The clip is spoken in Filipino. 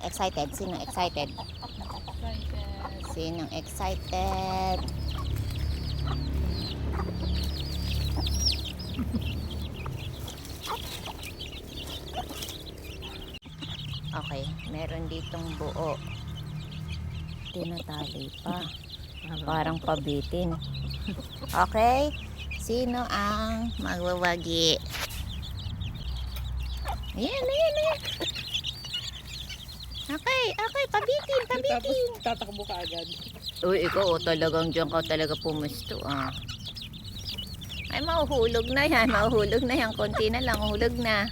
excited? Sinong excited? Sinong excited? Okay, meron ditong buo. Tinatali pa. Parang pabitin. Okay, sino ang magwawagi? Ayan. Okay, pabitin. Tatakbo ka agad. Uy, ikaw talagang dyan ka talaga pumusto Ay, mahuhulog na yan. Konti na lang, hulog na.